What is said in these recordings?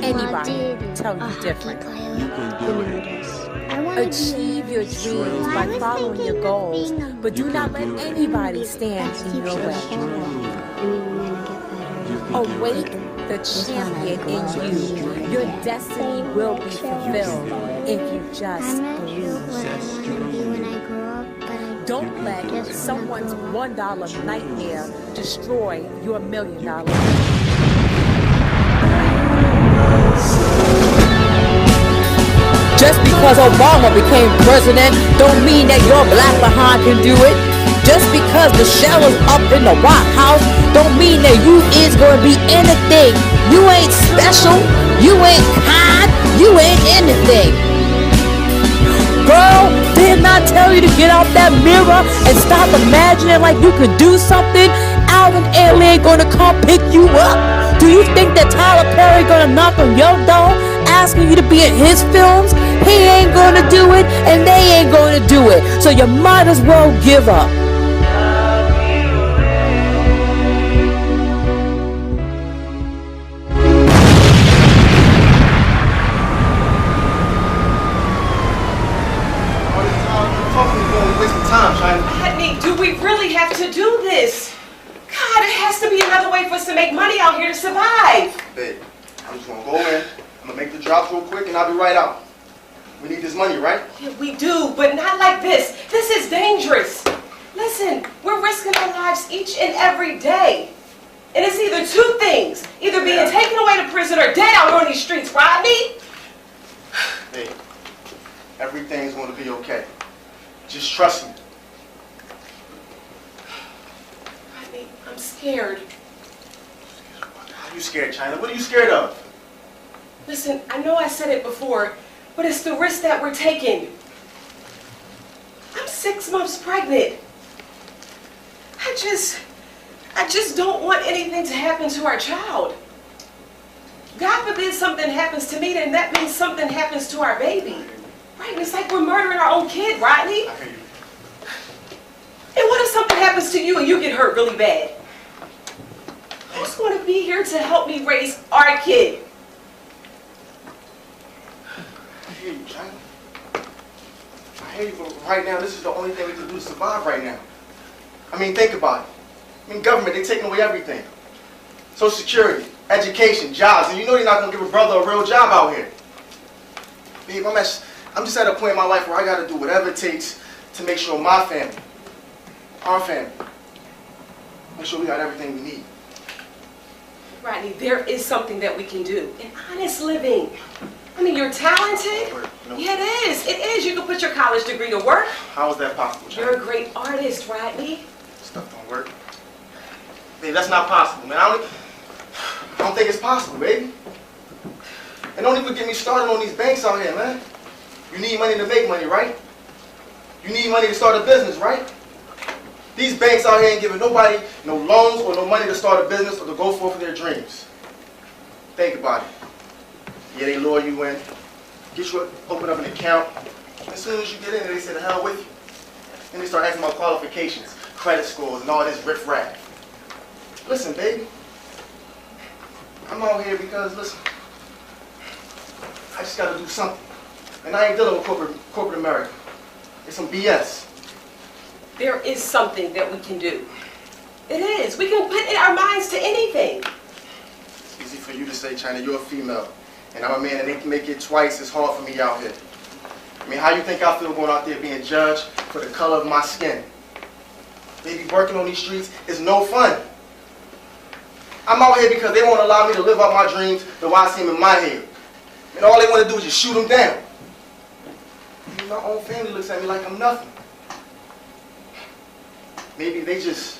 anybody tell you different. Achieve your dreams by following your goals, but do not let anybody stand in your way. Awake the champion in you. Your destiny will be fulfilled if you just believe. Don't let someone's $1 nightmare destroy your $1 million. Just because Obama became president don't mean that your black behind can do it. Just because Michelle is up in the White House don't mean that you is gonna be anything. You ain't special, you ain't kind, you ain't anything. Girl, didn't I tell you to get out that mirror and stop imagining like you could do something? Alvin Ailey ain't gonna come pick you up. Do you think that Tyler Perry gonna knock on your door asking you to be in his films? He ain't gonna do it and they ain't gonna do it. So you might as well give up. Honey, do we really have to do this? God, it has to be another way for us to make money out here to survive. Babe, I'm just gonna go in, I'm gonna make the drops real quick, and I'll be right out. We need this money, right? Yeah, we do, but not like this. This is dangerous. Listen, we're risking our lives each and every day. And it's either two things. Either being taken away to prison or dead out on these streets, Rodney. Babe, everything's gonna be okay. Just trust me. Rodney, I'm scared. How are you scared, China? What are you scared of? Listen, I know I said it before, but it's the risk that we're taking. I'm 6 months pregnant. I just don't want anything to happen to our child. God forbid something happens to me, then that means something happens to our baby. Right? It's like we're murdering our own kid, Rodney. I hear you. And what if something happens to you and you get hurt really bad? Who's going to be here to help me raise our kid? I hear you, China. I hear you, but right now, this is the only thing we can do to survive right now. I mean, think about it. I mean, government, they're taking away everything. Social security, education, jobs, and you know they're not going to give a brother a real job out here. Babe, I'm just at a point in my life where I got to do whatever it takes to make sure my family, our family, make sure we got everything we need. Rodney, there is something that we can do. An honest living. I mean, you're talented. No. Yeah, it is. It is. You can put your college degree to work. How is that possible, China? You're a great artist, Rodney. Stuff don't work. Babe, that's not possible, man. I don't think it's possible, baby. And don't even get me started on these banks out here, man. You need money to make money, right? You need money to start a business, right? These banks out here ain't giving nobody no loans or no money to start a business or to go forth for their dreams. Think about it. Yeah, they lure you in, get you open up an account. As soon as you get in there, they say the hell with you. Then they start asking about qualifications, credit scores, and all this riff-raff. Listen, baby. I'm out here because, listen, I just got to do something. And I ain't dealing with corporate America. It's some BS. There is something that we can do. It is. We can put in our minds to anything. It's easy for you to say, China, you're a female. And I'm a man, and they can make it twice as hard for me out here. I mean, how you think I feel going out there being judged for the color of my skin? Baby, working on these streets is no fun. I'm out here because they won't allow me to live out my dreams the way I see them in my head. And all they want to do is just shoot them down. My own family looks at me like I'm nothing. Maybe they just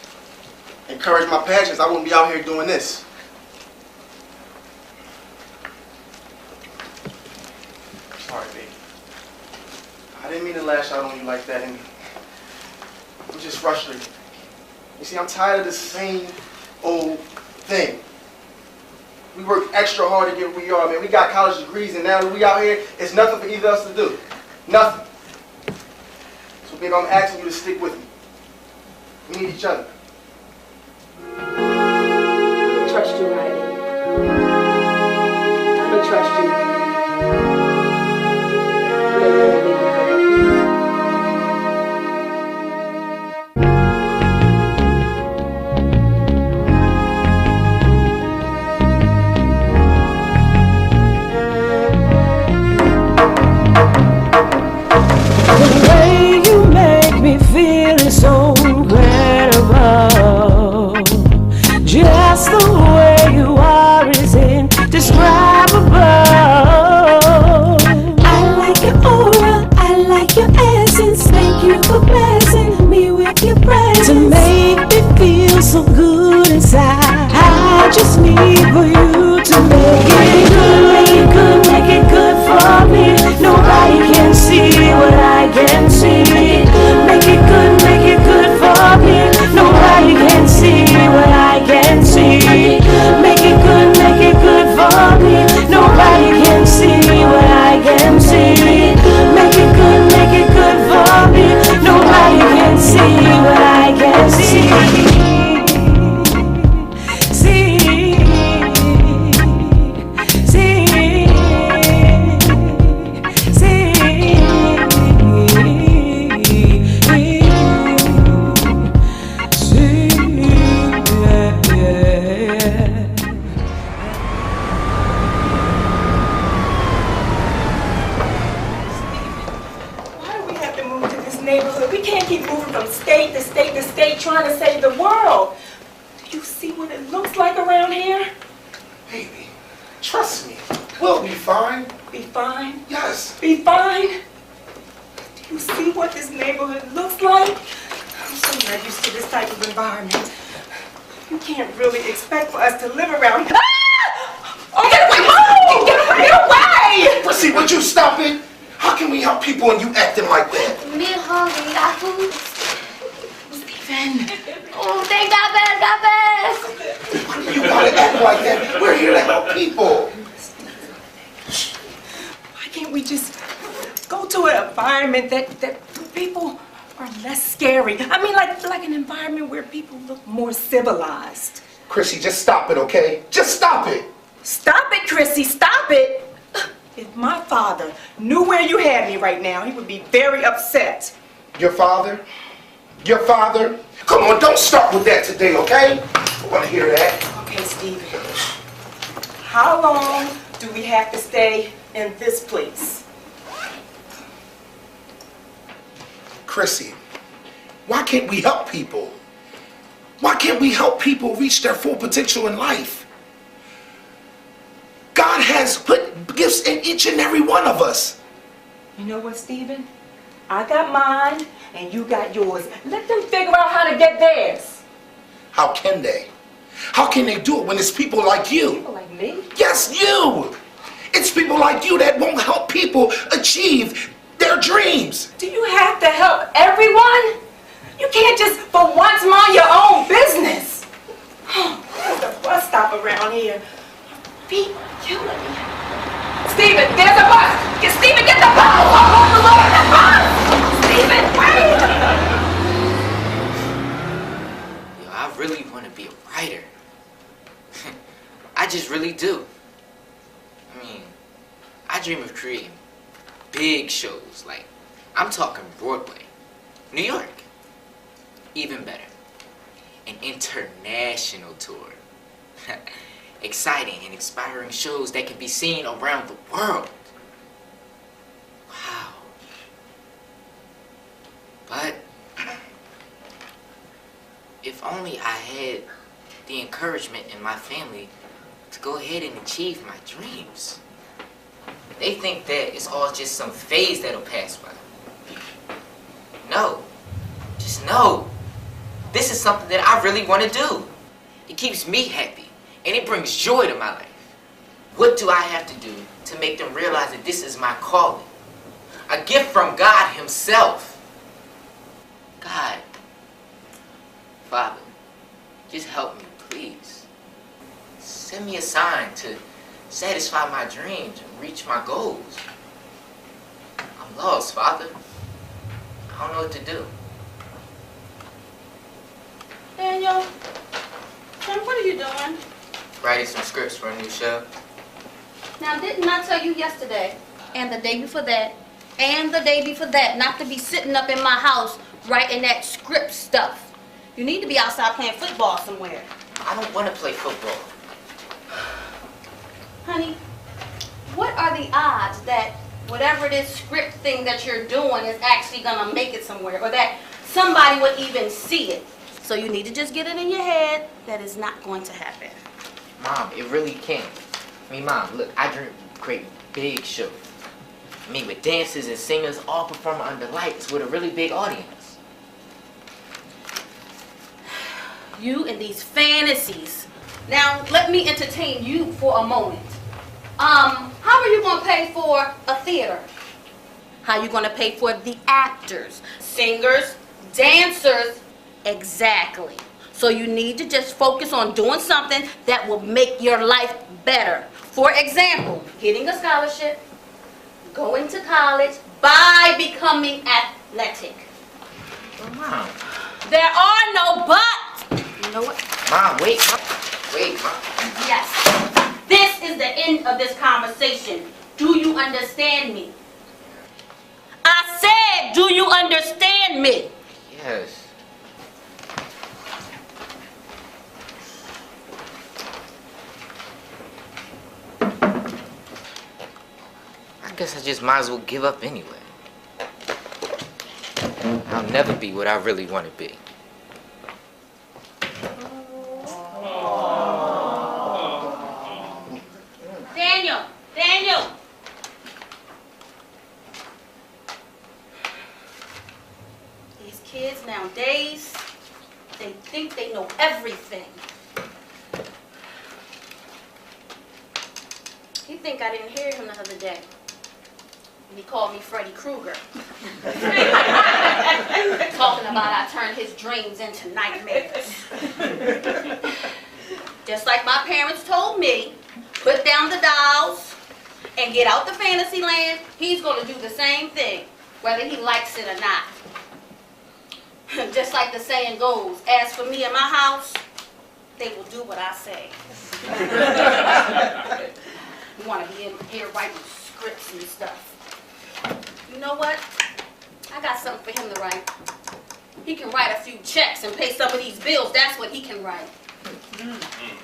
encourage my passions. I wouldn't be out here doing this. Sorry, baby. I didn't mean to lash out on you like that, and I'm just frustrated. You see, I'm tired of the same old thing. We work extra hard to get where we are, man. We got college degrees, and now that we out here, it's nothing for either of us to do. Nothing. So, baby, I'm asking you to stick with me. We need each other. I trust you, Rodney. I'm trust you. The way you make me feel is so incredible. Just the way you are is indescribable. I like your aura, I like your essence. Thank you for blessing me with your presence. To make me feel so good inside, I just need for you to make it good, make it good, make it good for me. Nobody can see what I can see. Make it good for me. Nobody can see what I can see. Make it good for me. Nobody can see what I can see. Make it good for me. Nobody can see what I can see. Trying to save the world. Do you see what it looks like around here? Baby, trust me. We'll be fine. Be fine? Yes. Be fine? Do you see what this neighborhood looks like? I'm so not used to this type of environment. You can't really expect for us to live around here. Ah! Oh, get away! Oh! Get away! Prissy, would you stop it? How can we help people when you acting like that? Me hungry, got food. Stephen. Oh, they got bad. Why do you gotta act like that? We're here to help people. Why can't we just go to an environment that people are less scary? I mean, like an environment where people look more civilized. Chrissy, just stop it, okay? Just stop it. Stop it, Chrissy, stop it. If my father knew where you had me right now, he would be very upset. Your father? Your father? Come on, don't start with that today, okay? I want to hear that. Okay, Stephen. How long do we have to stay in this place? Chrissy, why can't we help people? Why can't we help people reach their full potential in life? God has put gifts in each and every one of us. You know what, Stephen? I got mine, and you got yours. Let them figure out how to get theirs. How can they? How can they do it when it's people like you? People like me? Yes, you! It's people like you that won't help people achieve their dreams. Do you have to help everyone? You can't just, for once, mind your own business. There's a bus stop around here. Feet are killing me. Stephen, there's a bus! Stephen, get the bus! Oh, the Lord, the bus! Stephen, wait! Yo, I really want to be a writer. I just really do. I mean, I dream of creating big shows, like, I'm talking Broadway, New York. Even better, an international tour. Exciting and inspiring shows that can be seen around the world. Wow. But if only I had the encouragement in my family to go ahead and achieve my dreams. They think that it's all just some phase that'll pass by. No. Just no. This is something that I really want to do. It keeps me happy, and it brings joy to my life. What do I have to do to make them realize that this is my calling? A gift from God Himself. God, Father, just help me, please. Send me a sign to satisfy my dreams and reach my goals. I'm lost, Father. I don't know what to do. Daniel, Tim, what are you doing? Writing some scripts for a new show. Now, didn't I tell you yesterday, and the day before that, and the day before that, not to be sitting up in my house writing that script stuff? You need to be outside playing football somewhere. I don't want to play football. Honey, what are the odds that whatever this script thing that you're doing is actually gonna make it somewhere, or that somebody would even see it? So you need to just get it in your head that it's not going to happen. Mom, it really can't. I mean, Mom, look, I dream great big shows. I mean, with dancers and singers all performing under lights with a really big audience. You and these fantasies. Now, let me entertain you for a moment. How are you going to pay for a theater? How are you going to pay for the actors, singers, dancers? Exactly. So you need to just focus on doing something that will make your life better. For example, getting a scholarship, going to college, by becoming athletic. Well, Mom. There are no buts. You know what? Mom, wait, Mom. Wait, Mom. Yes. This is the end of this conversation. Do you understand me? I said, do you understand me? Yes. I guess I just might as well give up anyway. I'll never be what I really want to be. Daniel! These kids nowadays, they think they know everything. He think I didn't hear him the other day. And he called me Freddy Krueger. Talking about I turned his dreams into nightmares. Just like my parents told me, put down the dolls and get out the fantasy land, he's going to do the same thing, whether he likes it or not. Just like the saying goes, as for me and my house, they will do what I say. You want to be in here writing scripts and stuff. You know what? I got something for him to write. He can write a few checks and pay some of these bills. That's what he can write. DVDs.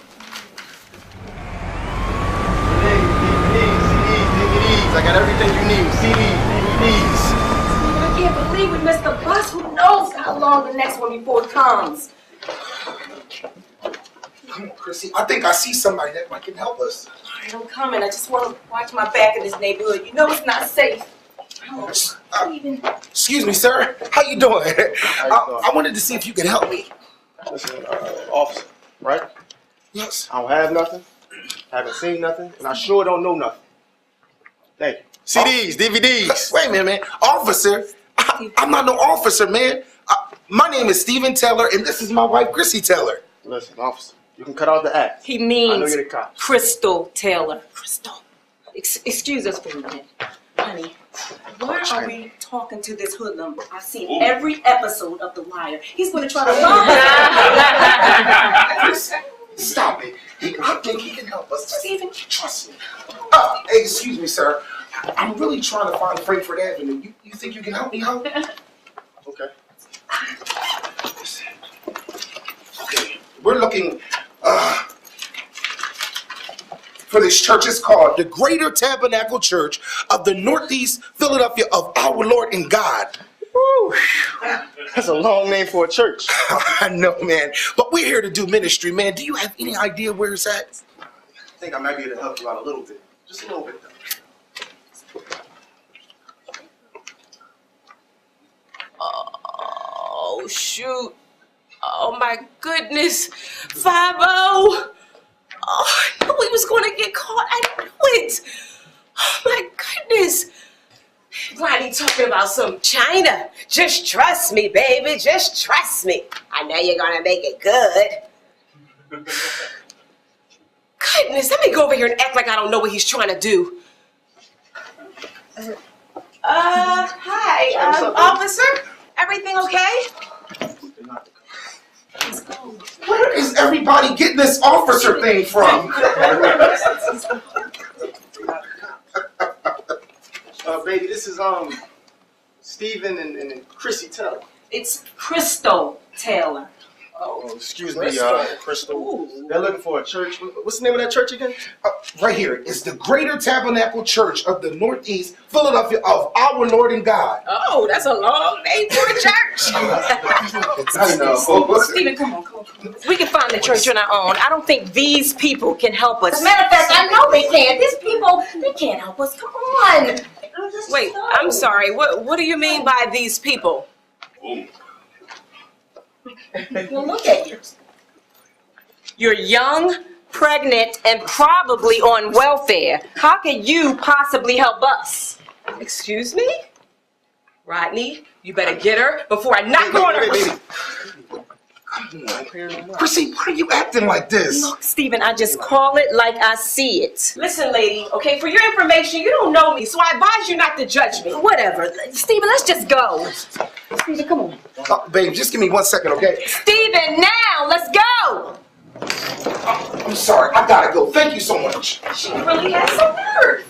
I got everything you need. CDs, DVDs. I can't believe we missed the bus. Who knows how long the next one before it comes? Come on, Chrissy. I think I see somebody that might can help us. All right, I'm coming. I just want to watch my back in this neighborhood. You know it's not safe. Excuse me, sir. How you doing? I wanted to see if you could help me. Listen, officer, right? Yes. I don't have nothing, haven't seen nothing, and I sure don't know nothing. Thank you. CDs, DVDs. Wait a minute, man. Officer? I'm not no officer, man. My name is Stephen Taylor, and this is my wife, Chrissy Taylor. Listen, officer, you can cut out the act. He I know means you're the cops. Crystal Taylor. Crystal. Excuse us for a minute. Honey, why are we talking to this hoodlum? I've seen every episode of The Wire. He's going to try to rob us. Stop it. I think he can help us. Stephen, Trust me. Hey, excuse me, sir. I'm really trying to find Frankfurt Avenue. You think you can help me out? Okay. Okay. We're looking for this church. It's called the Greater Tabernacle Church of the Northeast Philadelphia of Our Lord and God. Woo. That's a long name for a church. I know, man. But we're here to do ministry, man. Do you have any idea where it's at? I think I might be able to help you out a little bit. Just a little bit, though. oh, shoot. Oh, my goodness. 5-0. Oh, I knew we was going to get caught. I knew it. Oh, my goodness. Why are you talking about some China? Just trust me, baby. Just trust me. I know you're going to make it good. Goodness, let me go over here and act like I don't know what he's trying to do. Hi, officer. Everything okay? Where is everybody getting this officer thing from? Baby, this is Stephen and Chrissy Taylor. It's Crystal Taylor. Oh, excuse me, Crystal. They're looking for a church. What's the name of that church again? Right here. It's the Greater Tabernacle Church of the Northeast Philadelphia of our Lord and God. Oh, that's a long name for a church. I know. Stephen, come on. We can find the church on our own. I don't think these people can help us. As a matter of fact, I know they can. These people, they can't help us. Come on. Wait, I'm sorry. What do you mean by these people? Well, look at you. You're young, pregnant, and probably on welfare. How can you possibly help us? Excuse me? Rodney, you better get her before I knock her on her. Chrissy, why are you acting like this? Look, Stephen, I just call it like I see it. Listen, lady, okay, for your information, you don't know me, so I advise you not to judge me. Whatever. Stephen, let's just go. Stephen, come on. Babe, just give me 1 second, okay? Stephen, now, let's go. I'm sorry, I gotta go. Thank you so much. She really has some nerve.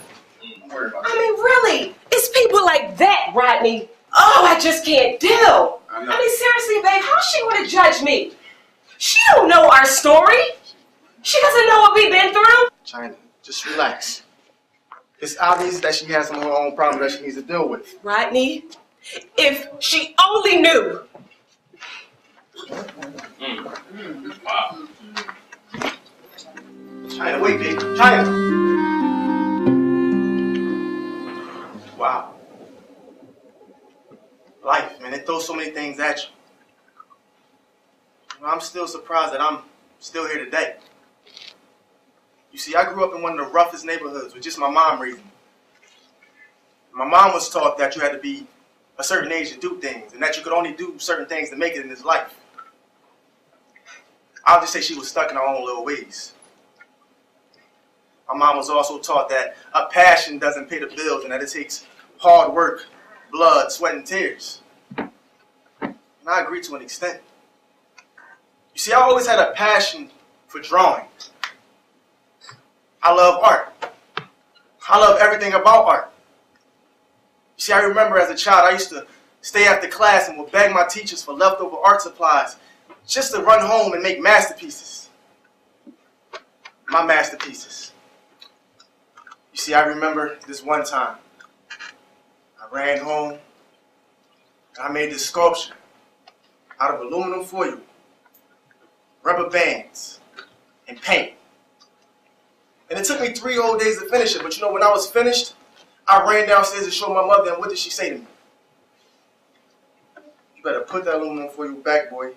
I mean, really, it's people like that, Rodney. Oh, I just can't deal. I mean, seriously, babe, how's she gonna judge me? She don't know our story. She doesn't know what we've been through. China, just relax. It's obvious that she has some of her own problems that she needs to deal with. Rodney, if she only knew. Wow. China, wait, baby. China. Wow. Life, man, it throws so many things at you. I'm still surprised that I'm still here today. You see, I grew up in one of the roughest neighborhoods with just my mom raising me. My mom was taught that you had to be a certain age to do things, and that you could only do certain things to make it in this life. I'll just say she was stuck in her own little ways. My mom was also taught that a passion doesn't pay the bills and that it takes hard work, blood, sweat, and tears. And I agree to an extent. You see, I always had a passion for drawing. I love art. I love everything about art. You see, I remember as a child, I used to stay after class and would beg my teachers for leftover art supplies just to run home and make masterpieces. My masterpieces. You see, I remember this one time. I ran home and I made this sculpture out of aluminum foil, rubber bands, and paint. And it took me 3 whole days to finish it, but you know, when I was finished, I ran downstairs to show my mother, and what did she say to me? You better put that aluminum foil back, boy.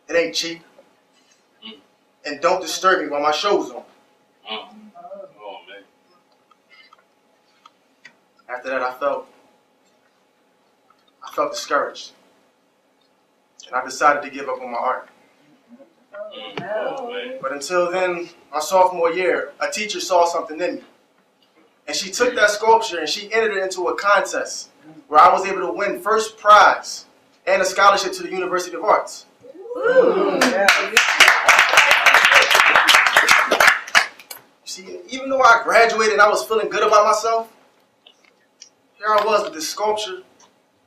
It ain't cheap. And don't disturb me while my show's on. Oh, man. After that, I felt discouraged. And I decided to give up on my art. Oh, man. But until then, my sophomore year, a teacher saw something in me. And she took that sculpture and she entered it into a contest where I was able to win first prize and a scholarship to the University of Arts. You see, even though I graduated and I was feeling good about myself, here I was with this sculpture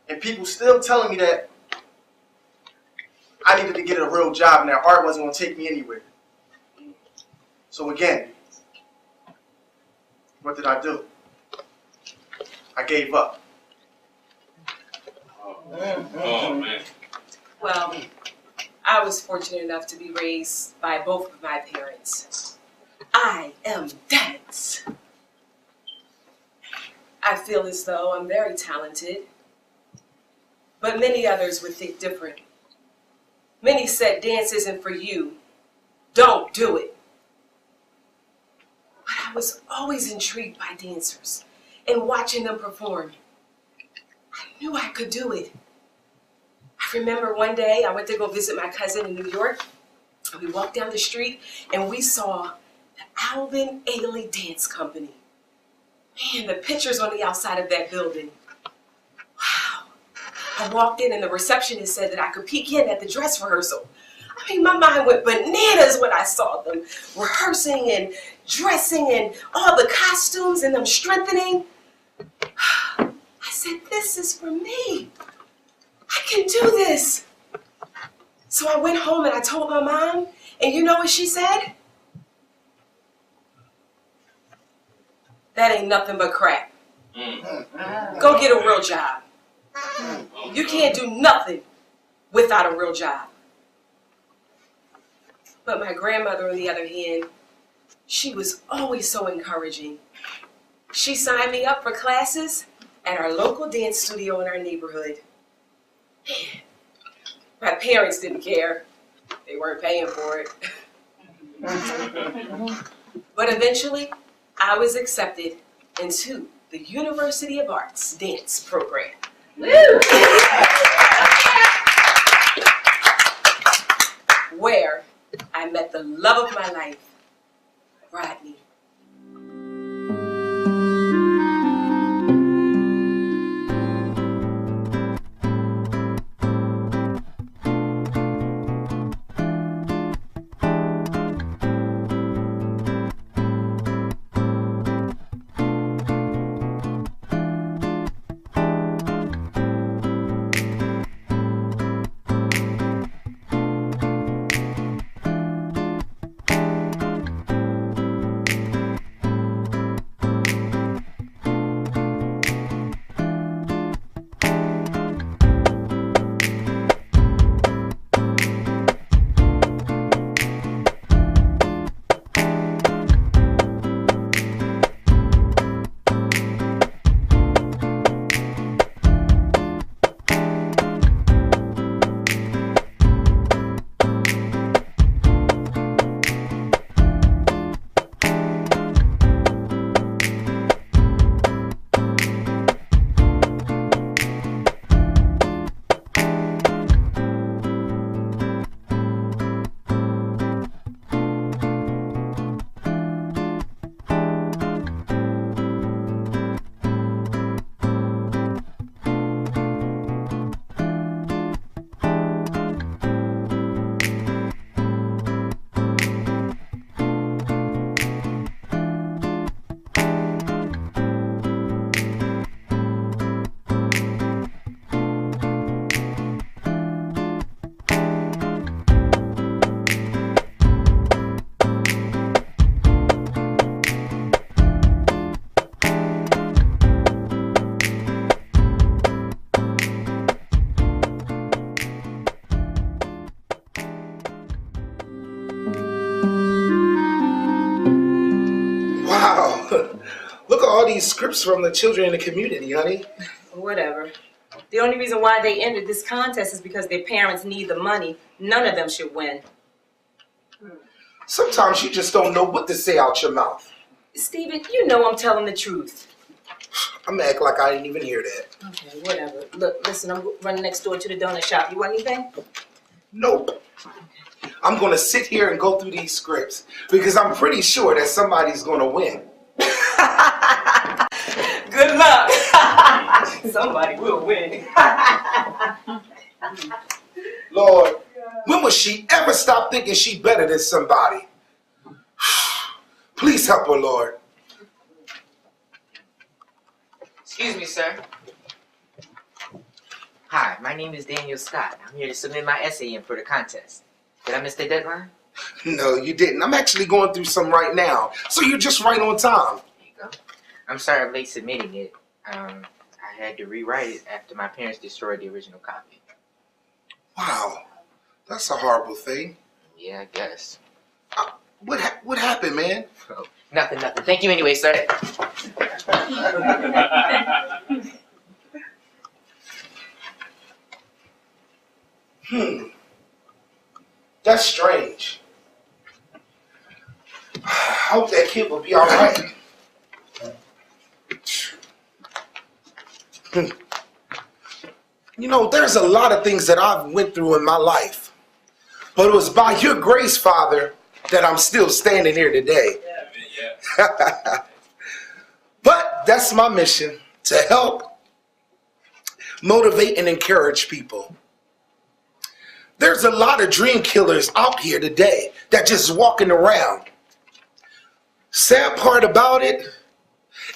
and people still telling me that I needed to get a real job and that art wasn't going to take me anywhere. So again, what did I do? I gave up. Oh, man. Well, I was fortunate enough to be raised by both of my parents. I am dance. I feel as though I'm very talented, but many others would think different. Many said dance isn't for you. Don't do it. But I was always intrigued by dancers and watching them perform. I knew I could do it. I remember one day I went to go visit my cousin in New York. And we walked down the street and we saw the Alvin Ailey Dance Company. Man, the pictures on the outside of that building. Wow. I walked in and the receptionist said that I could peek in at the dress rehearsal. I mean, my mind went bananas when I saw them rehearsing and dressing and all the costumes and them strengthening. said, this is for me. I can do this. So I went home and I told my mom, and you know what she said? That ain't nothing but crap. Go get a real job. You can't do nothing without a real job. But my grandmother, on the other hand, she was always so encouraging. She signed me up for classes at our local dance studio in our neighborhood. My parents didn't care. They weren't paying for it. But eventually, I was accepted into the University of Arts dance program. Where I met the love of my life, Rodney. Look at all these scripts from the children in the community, honey. Whatever. The only reason why they entered this contest is because their parents need the money. None of them should win. Sometimes you just don't know what to say out your mouth. Steven, you know I'm telling the truth. I'm gonna act like I didn't even hear that. Okay, whatever. Look, listen, I'm running next door to the donut shop. You want anything? Nope. I'm gonna sit here and go through these scripts because I'm pretty sure that somebody's gonna win. Good luck. Somebody will win. Lord, when will she ever stop thinking she's better than somebody? Please help her, Lord. Excuse me, sir. Hi, my name is Daniel Scott. I'm here to submit my essay in for the contest. Did I miss the deadline? No, you didn't. I'm actually going through some right now, so you're just right on time. There you go. I'm sorry I'm late submitting it. I had to rewrite it after my parents destroyed the original copy. Wow, that's a horrible thing. Yeah, I guess. What happened, man? Oh, nothing. Thank you anyway, sir. That's strange. I hope that kid will be all right. You know, there's a lot of things that I've went through in my life, but it was by your grace, Father, that I'm still standing here today. But that's my mission, to help, motivate, and encourage people. There's a lot of dream killers out here today that just walking around. Sad part about it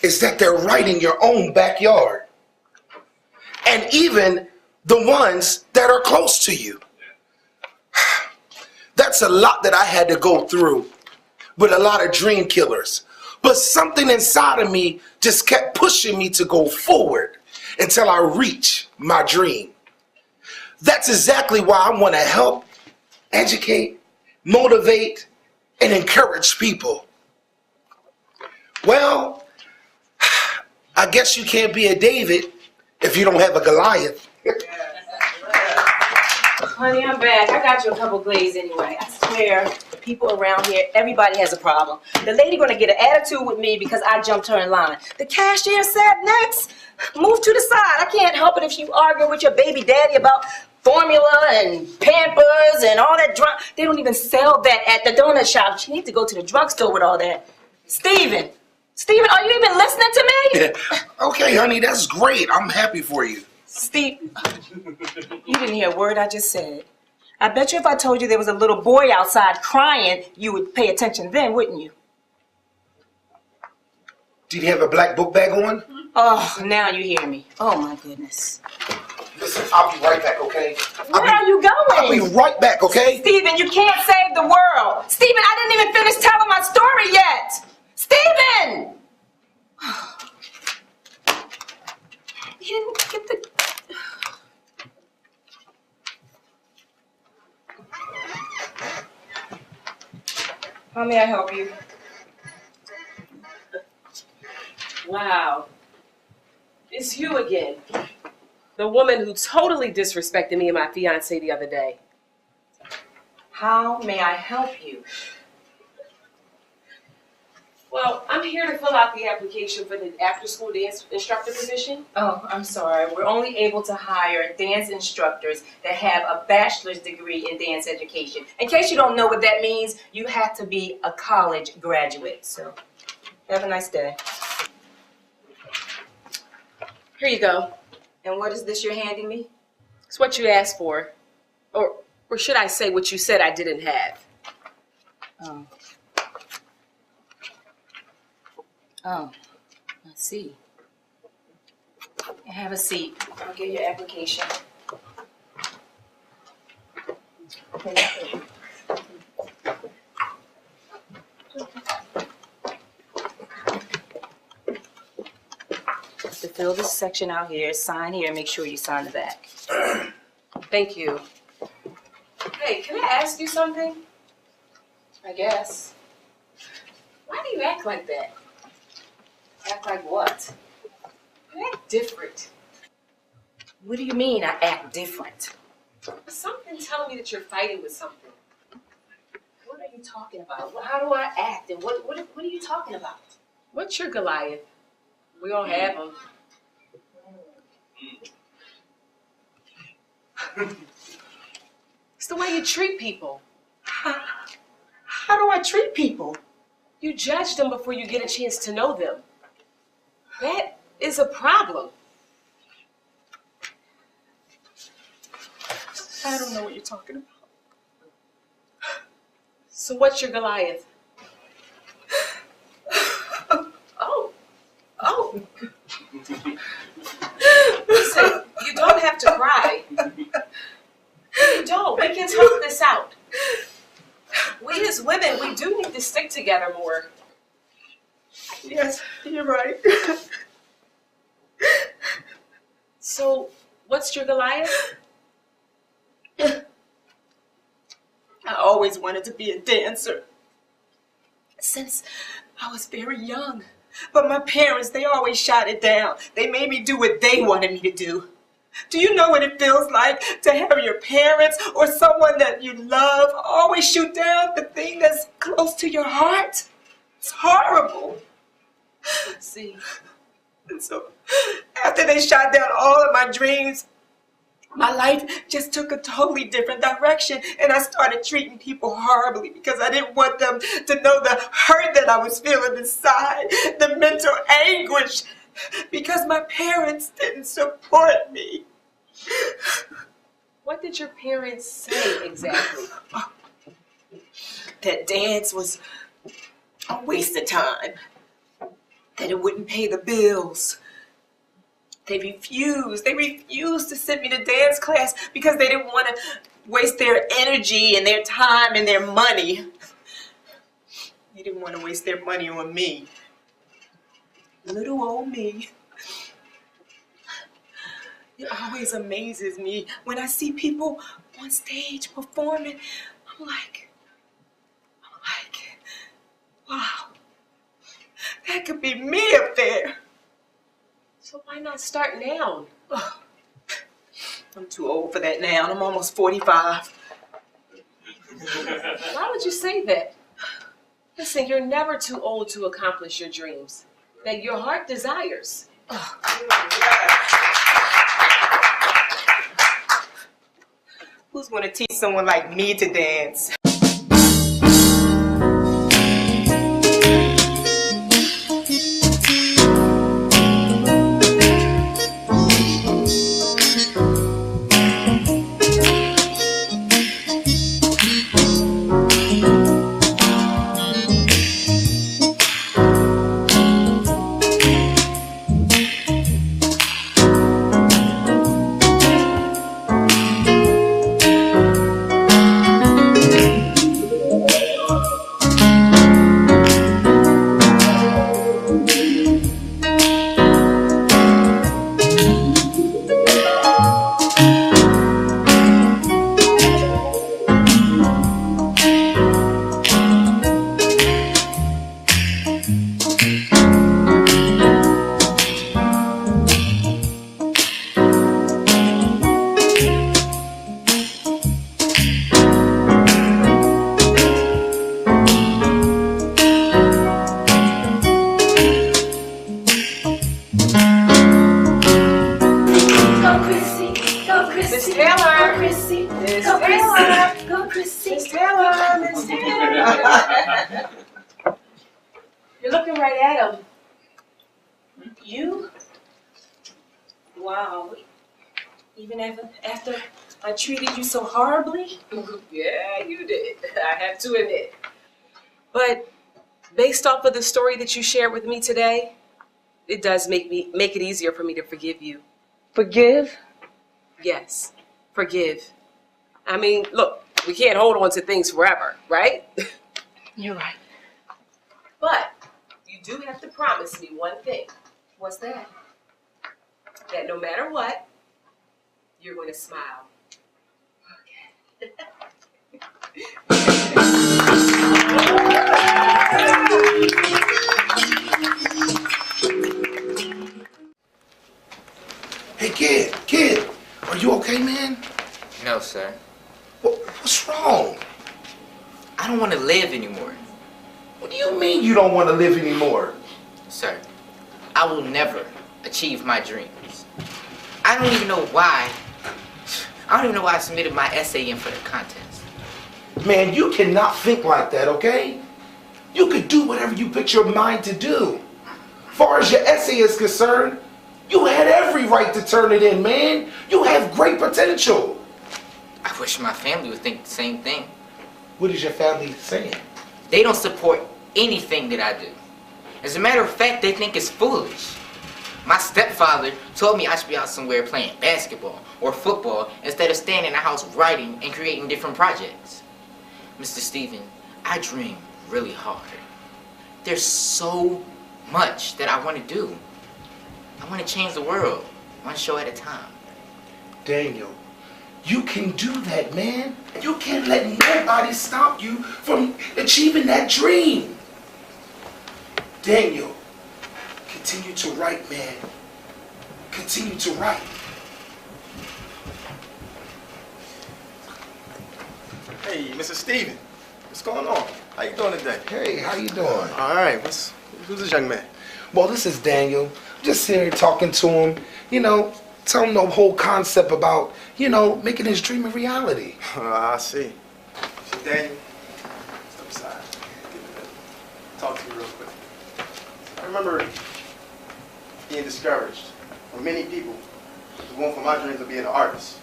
is that they're right in your own backyard. and even the ones that are close to you. That's a lot that I had to go through with a lot of dream killers. But something inside of me just kept pushing me to go forward until I reach my dream. That's exactly why I want to help, educate, motivate, and encourage people. Well, I guess you can't be a David if you don't have a Goliath. Honey, I'm back. I got you a couple glaze anyway. I swear, the people around here, everybody has a problem. The lady gonna get an attitude with me because I jumped her in line. The cashier sat next. Move to the side. I can't help it if you arguing with your baby daddy about formula and Pampers and all that drunk. They don't even sell that at the donut shop. She needs to go to the drugstore with all that. Steven, are you even listening to me? Okay, honey, that's great. I'm happy for you. Steve, you didn't hear a word I just said. I bet you if I told you there was a little boy outside crying, you would pay attention then, wouldn't you? Did you have a black book bag on? Oh, now you hear me. Oh, my goodness. Listen, I'll be right back, okay? Where are you going? I'll be right back, okay? Stephen, you can't save the world. Stephen, I didn't even finish telling my story yet. Stephen! You didn't get the... How may I help you? Wow. It's you again. The woman who totally disrespected me and my fiance the other day. How may I help you? Well, I'm here to fill out the application for the after-school dance instructor position. Oh, I'm sorry. We're only able to hire dance instructors that have a bachelor's degree in dance education. In case you don't know what that means, you have to be a college graduate. So, have a nice day. Here you go. And what is this you're handing me? It's what you asked for. Or should I say what you said I didn't have. Oh, I see. Have a seat. I'll get your application. To fill this section out here, sign here, and make sure you sign the back. Thank you. Hey, can I ask you something? I guess. Why do you act like that? Act like what? You act different. What do you mean I act different? Something telling me that you're fighting with something. What are you talking about? How do I act? And what are you talking about? What's your Goliath? We all have them. It's the way you treat people. How do I treat people? You judge them before you get a chance to know them. That is a problem. I don't know what you're talking about. So what's your Goliath? Oh. Listen, you don't have to cry. You don't. We can talk this out. We as women, we do need to stick together more. Yes, you're right. So, what's your Goliath? I always wanted to be a dancer. Since I was very young. But my parents, they always shot it down. They made me do what they wanted me to do. Do you know what it feels like to have your parents or someone that you love always shoot down the thing that's close to your heart? It's horrible. See. And so, after they shot down all of my dreams, my life just took a totally different direction, and I started treating people horribly because I didn't want them to know the hurt that I was feeling inside, the mental anguish, because my parents didn't support me. What did your parents say exactly? That dance was a waste of time, that it wouldn't pay the bills, They refused to send me to dance class because they didn't want to waste their energy and their time and their money. They didn't want to waste their money on me. Little old me. It always amazes me when I see people on stage performing. I'm like, wow, that could be me up there. So why not start now? Oh, I'm too old for that now. I'm almost 45. Why would you say that? Listen, you're never too old to accomplish your dreams that your heart desires. Oh. Who's going to teach someone like me to dance? You're looking right at him. You? Wow. Even after I treated you so horribly? Yeah, you did. I have to admit. But based off of the story that you shared with me today, it does make it easier for me to forgive you. Forgive? Yes, forgive. I mean, look, we can't hold on to things forever, right? You're right. But you do have to promise me one thing. What's that? That no matter what, you're going to smile. Hey, kid, are you okay, man? No, sir. What's wrong? I don't want to live anymore. What do you mean you don't want to live anymore? Sir, I will never achieve my dreams. I don't even know why I submitted my essay in for the contest. Man, you cannot think like that, okay? You could do whatever you put your mind to do. Far as your essay is concerned, you had every right to turn it in, man. You have great potential. I wish my family would think the same thing. What is your family saying? They don't support anything that I do. As a matter of fact, they think it's foolish. My stepfather told me I should be out somewhere playing basketball or football instead of staying in the house writing and creating different projects. Mr. Steven, I dream really hard. There's so much that I want to do. I want to change the world, one show at a time. Daniel, you can do that, man. You can't let nobody stop you from achieving that dream. Daniel, continue to write, man. Continue to write. Hey, Mr. Steven, what's going on? How you doing today? Hey, how you doing? All right, who's this young man? Well, this is Daniel. Just here talking to him, tell him the whole concept about, making his dream a reality. I see. So, Daniel, step aside. Talk to me real quick. I remember being discouraged from many people who want for my dreams of being an artist.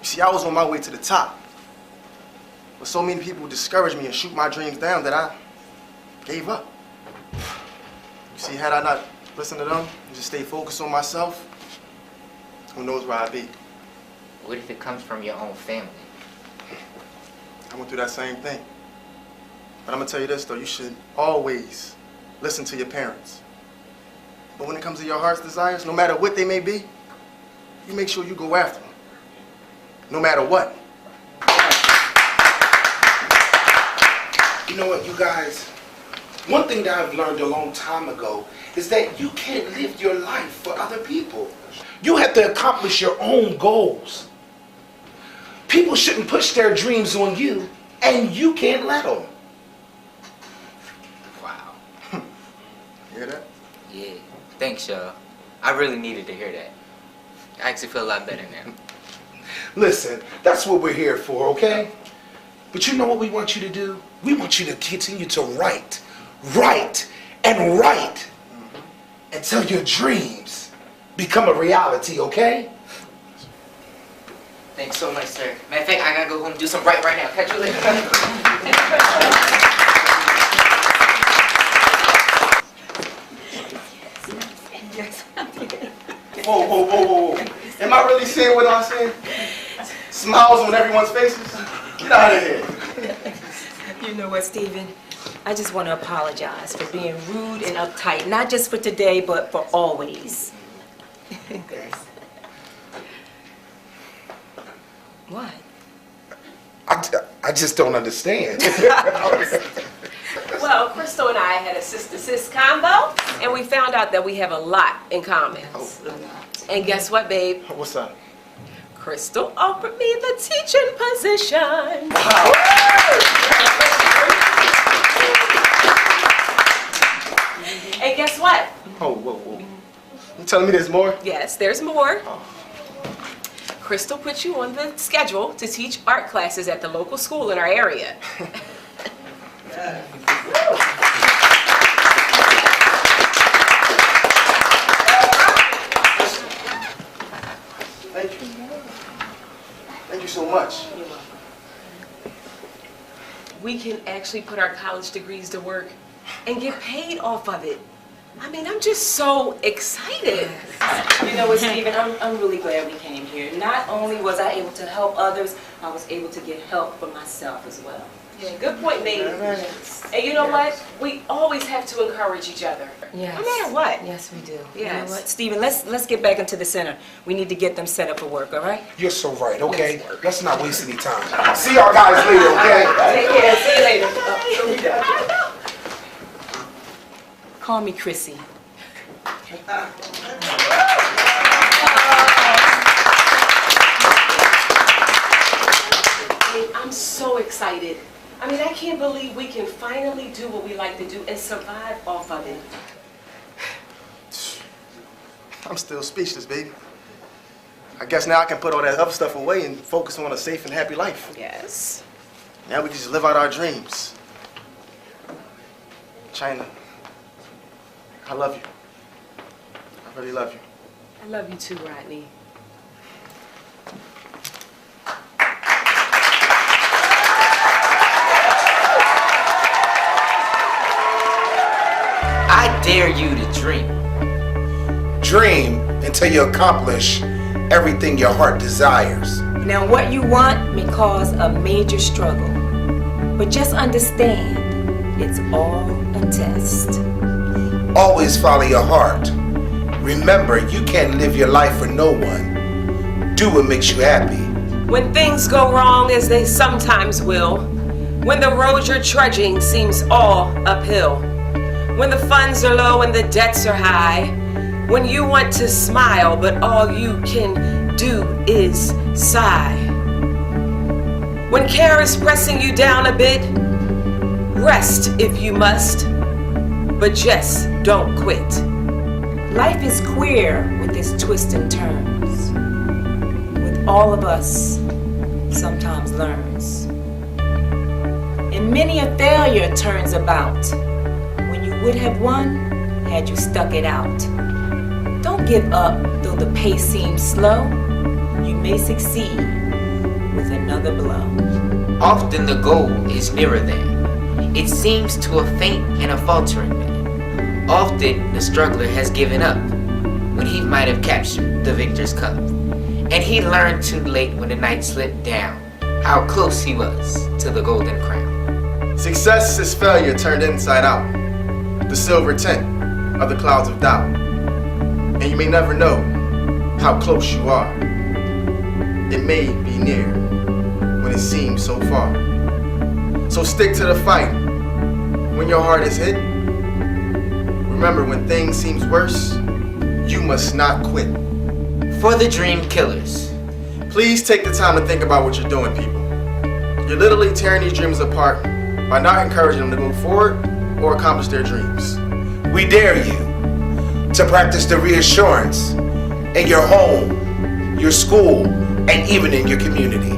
You see, I was on my way to the top. But so many people discouraged me and shoot my dreams down that I gave up. You see, had I not listened to them and just stayed focused on myself, who knows where I'd be? What if it comes from your own family? I went through that same thing. But I'm gonna tell you this though, you should always listen to your parents. But when it comes to your heart's desires, no matter what they may be, you make sure you go after them. No matter what. You know what, you guys? One thing that I've learned a long time ago is that you can't live your life for other people. You have to accomplish your own goals. People shouldn't push their dreams on you, and you can't let them. Wow. You hear that? Yeah. Thanks, y'all. I really needed to hear that. I actually feel a lot better now. Listen, that's what we're here for, okay? But you know what we want you to do? We want you to continue to write, until your dreams become a reality, okay? Thanks so much, sir. Matter of fact, I gotta go home and do some right now. Catch you later. Whoa. Am I really saying what I'm saying? Smiles on everyone's faces? Get out of here. You know what, Stephen? I just want to apologize for being rude and uptight, not just for today, but for always. What? I just don't understand. Well, Crystal and I had a sister-sis combo, and we found out that we have a lot in common. And guess what, babe? What's up? Crystal offered me the teaching position. And guess what? Oh, whoa. You telling me there's more? Yes, there's more. Crystal put you on the schedule to teach art classes at the local school in our area. Thank you. Thank you so much. We can actually put our college degrees to work and get paid off of it. I mean, I'm just so excited. You know what, Stephen? I'm really glad we came here. Not only was I able to help others, I was able to get help for myself as well. Yeah, good point, babe. And you know what? We always have to encourage each other. Yes. No matter what. Yes, we do. You Yes. know what, Stephen? Let's get back into the center. We need to get them set up for work. All right? You're so right, okay? Let's not waste any time. See y'all guys later, okay? Take care. See you later. Call me Chrissy. I'm so excited. I mean, I can't believe we can finally do what we like to do and survive off of it. I'm still speechless, baby. I guess now I can put all that other stuff away and focus on a safe and happy life. Yes. Now we can just live out our dreams. China, I love you. I really love you. I love you too, Rodney. I dare you to dream. Dream until you accomplish everything your heart desires. Now, what you want may cause a major struggle, but just understand, it's all a test. Always follow your heart. Remember, you can't live your life for no one. Do what makes you happy. When things go wrong, as they sometimes will, when the road you're trudging seems all uphill, when the funds are low and the debts are high, when you want to smile but all you can do is sigh, when care is pressing you down a bit, rest if you must, but just don't quit. Life is queer with its twists and turns. With all of us, sometimes learns. And many a failure turns about when you would have won had you stuck it out. Don't give up though the pace seems slow. You may succeed with another blow. Often the goal is nearer than it seems to a faint and a faltering man. Often the struggler has given up when he might have captured the victor's cup. And he learned too late when the night slipped down how close he was to the golden crown. Success is failure turned inside out, the silver tint of the clouds of doubt. And you may never know how close you are. It may be near when it seems so far. So stick to the fight when your heart is hit. Remember, when things seems worse, you must not quit. For the dream killers, please take the time to think about what you're doing, people. You're literally tearing these dreams apart by not encouraging them to move forward or accomplish their dreams. We dare you to practice the reassurance in your home, your school, and even in your community.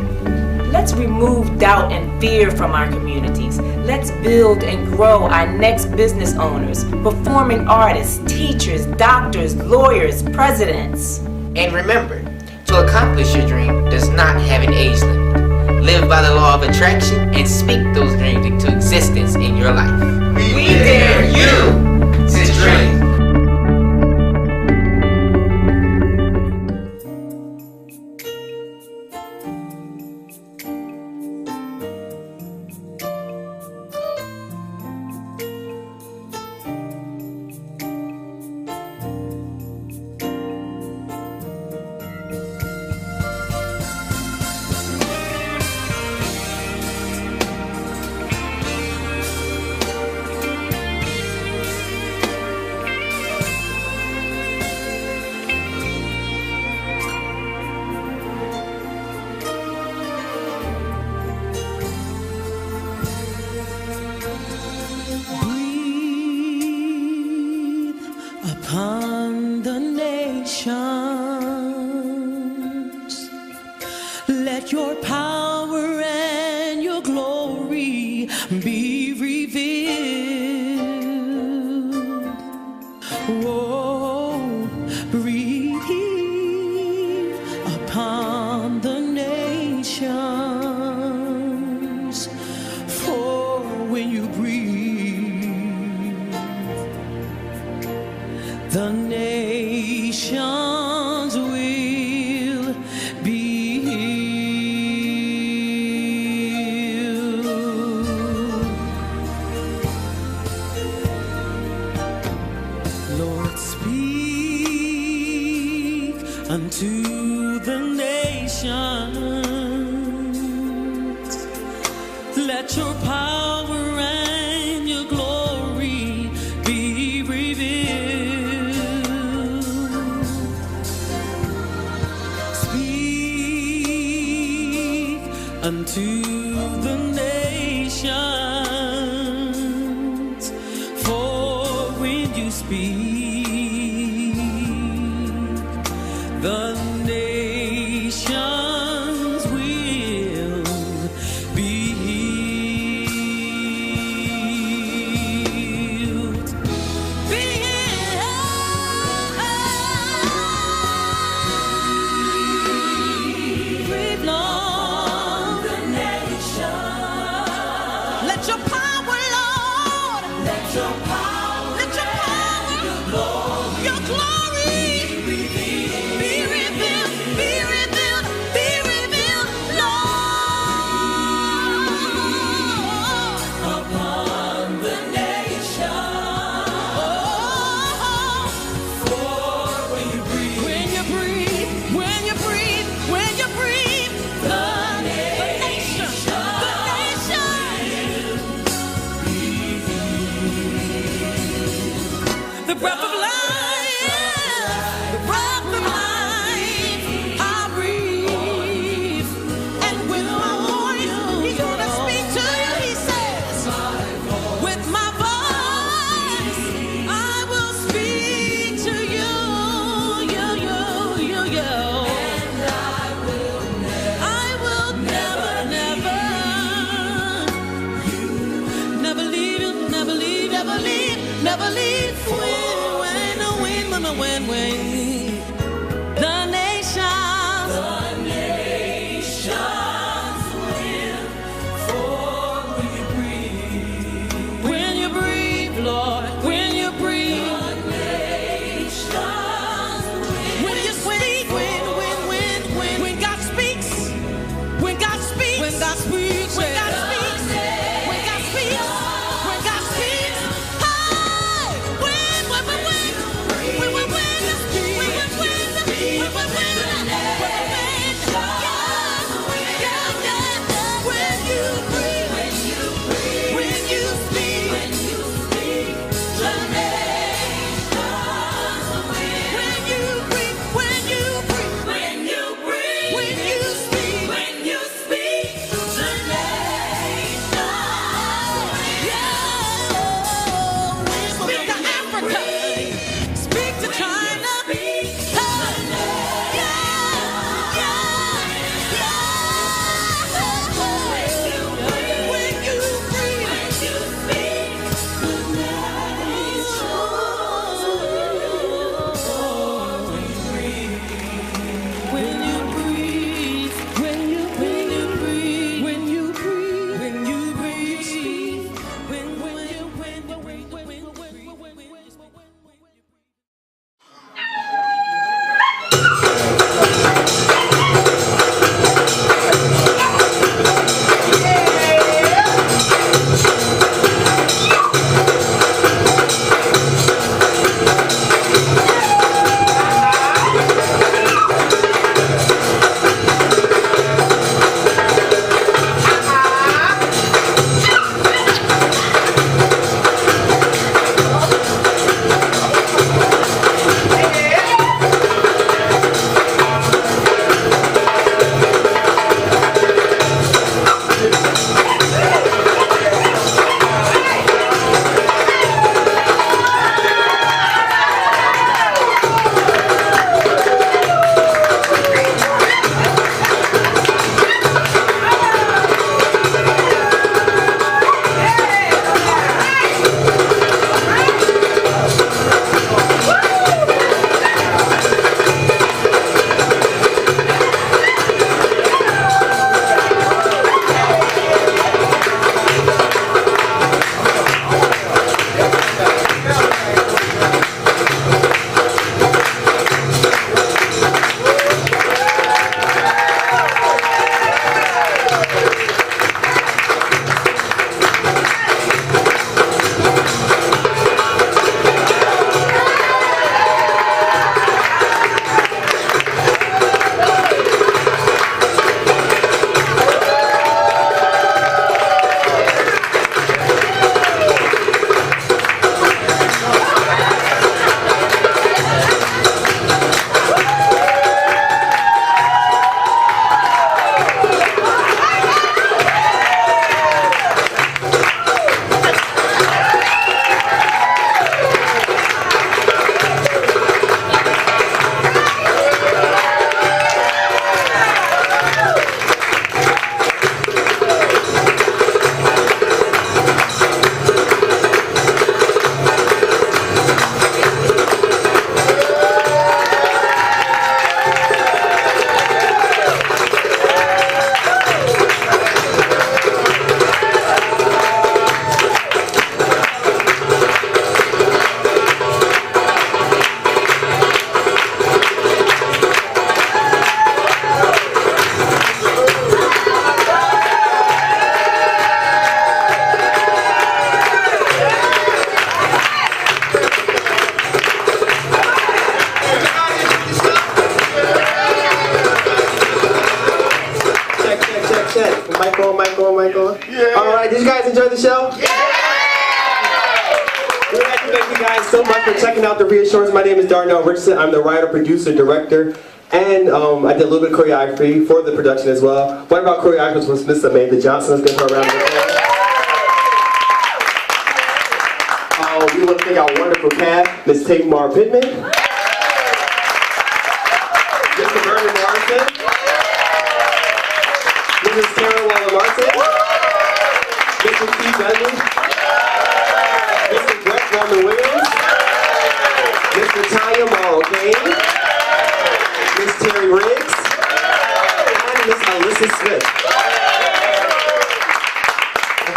Let's remove doubt and fear from our communities. Let's build and grow our next business owners, performing artists, teachers, doctors, lawyers, presidents. And remember, to accomplish your dream does not have an age limit. Live by the law of attraction and speak those dreams into existence in your life. We dare you to dream. Upon the nations, let your power and your glory be revealed. Whoa, breathe upon the nations, for when you breathe, the nations will be healed. Lord, speak unto the nations. Let your power and your glory be revealed. Speak unto the nations, for when you speak, the nations will be healed. Be healed. Breathe, Lord, the nation. Let your power, Lord. Let your power. Let your power. Your glory. Be revealed. Did you guys enjoy the show? Yeah! We'd like to thank you guys so much for checking out the Reassurance. My name is Darnell Richardson. I'm the writer, producer, director, and I did a little bit of choreography for the production as well. One of our choreographers was Miss Amanda Johnson. Let's give her a round of applause. We want to thank our wonderful cast, Miss Tamar Pittman, Mr. Vernon Morrison, Mrs. Sarah Waller Martin, Mr. Steve Dudley, Mr. Brett Roman Williams, Mr. Tanya Morrow Kane, Miss Terry Riggs, and Miss Alyssa Smith.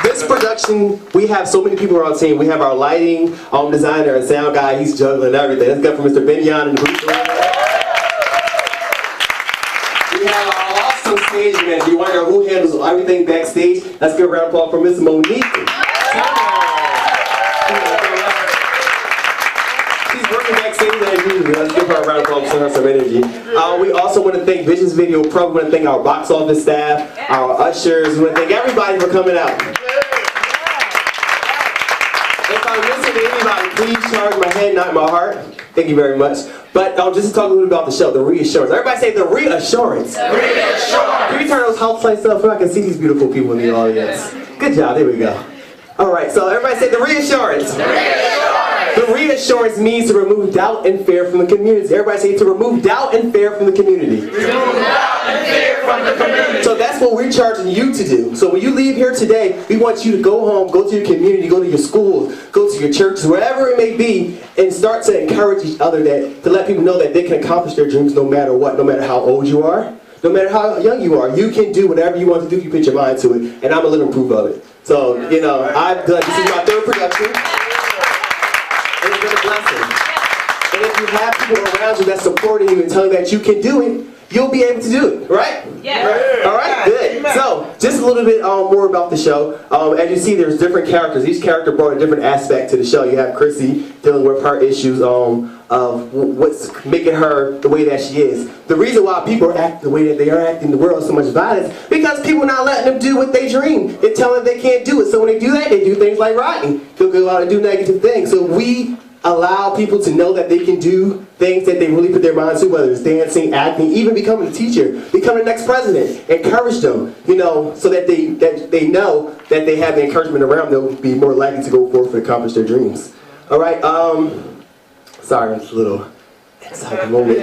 This production, we have so many people on our team. We have our lighting designer and sound guy. He's juggling everything. Let's go for Mr. Benyon and Bruce. We have our awesome stage manager. You wonder who handles everything backstage. Let's give a round of applause for Miss Monique. She's working backstage as usual. Let's give her a round of applause. from sending her some energy. We also want to thank Visions Video Pro. We want to thank our box office staff, our ushers. We want to thank everybody for coming out. If I'm missing anybody, please charge my head, not my heart. Thank you very much. But just to talk a little bit about the show, the Reassurance. Everybody say the Reassurance. The Reassurance. Can you turn those house lights up so I can see these beautiful people in the audience? Good job. There we go. All right. So everybody say the Reassurance. The Reassurance. The Reassurance means to remove doubt and fear from the community. Everybody say to remove doubt and fear from the community. Remove doubt and fear from the community. So that's what we're charging you to do. So when you leave here today, we want you to go home, go to your community, go to your schools, go to your churches, wherever it may be, and start to encourage each other to let people know that they can accomplish their dreams no matter what, no matter how old you are, no matter how young you are. You can do whatever you want to do if you put your mind to it, and I'm a living proof of it. So, I've done, this is my third production, and it's been a blessing. And if you have people around you that's supporting you and telling you that you can do it, you'll be able to do it, right? Yeah. All right, good. So, just a little bit more about the show. As you see, there's different characters. Each character brought a different aspect to the show. You have Chrissy dealing with her issues of what's making her the way that she is. The reason why people are acting the way that they are acting in the world, so much violence, because people are not letting them do what they dream. They're telling them they can't do it. So when they do that, they do things like rioting. They'll go out and do negative things. So we allow people to know that they can do things that they really put their minds to, whether it's dancing, acting, even becoming a teacher, becoming the next president. Encourage them, so that they know that they have the encouragement around them. They'll be more likely to go forth and accomplish their dreams. All right. Sorry, it's a little exciting moment.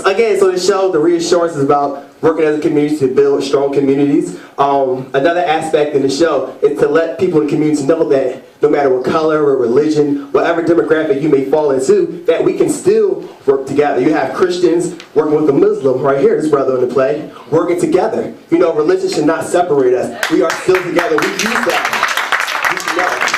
Again, so the show, the Reassurance, is about working as a community to build strong communities. Another aspect in the show is to let people in the community know that no matter what color or religion, whatever demographic you may fall into, that we can still work together. You have Christians working with a Muslim right here, this brother in the play, working together. Religion should not separate us. We are still together. We use that. We should know.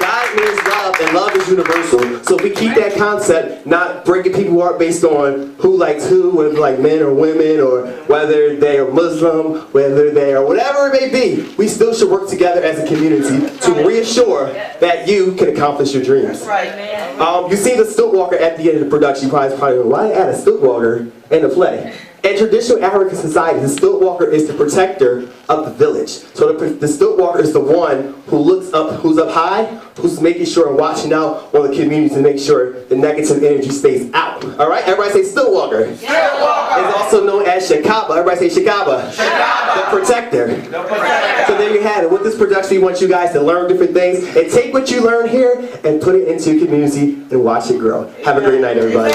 God is love, and love is universal. So if we keep that concept, not breaking people apart based on who likes who, whether like men or women, or whether they are Muslim, whether they are whatever it may be, we still should work together as a community to reassure that you can accomplish your dreams. You see the stilt walker at the end of the production. You probably why they add a stilt walker in the play? In traditional African society, the stilt walker is the protector of the village. So the stilt walker is the one who looks up, who's up high, who's making sure and watching out on the community to make sure the negative energy stays out. All right, everybody say stilt walker. Stilt walker. It's also known as Shakaba. Everybody say Shakaba. Shakaba. The protector. The protector. So there you have it. With this production, we want you guys to learn different things and take what you learn here and put it into your community and watch it grow. Have a great night, everybody.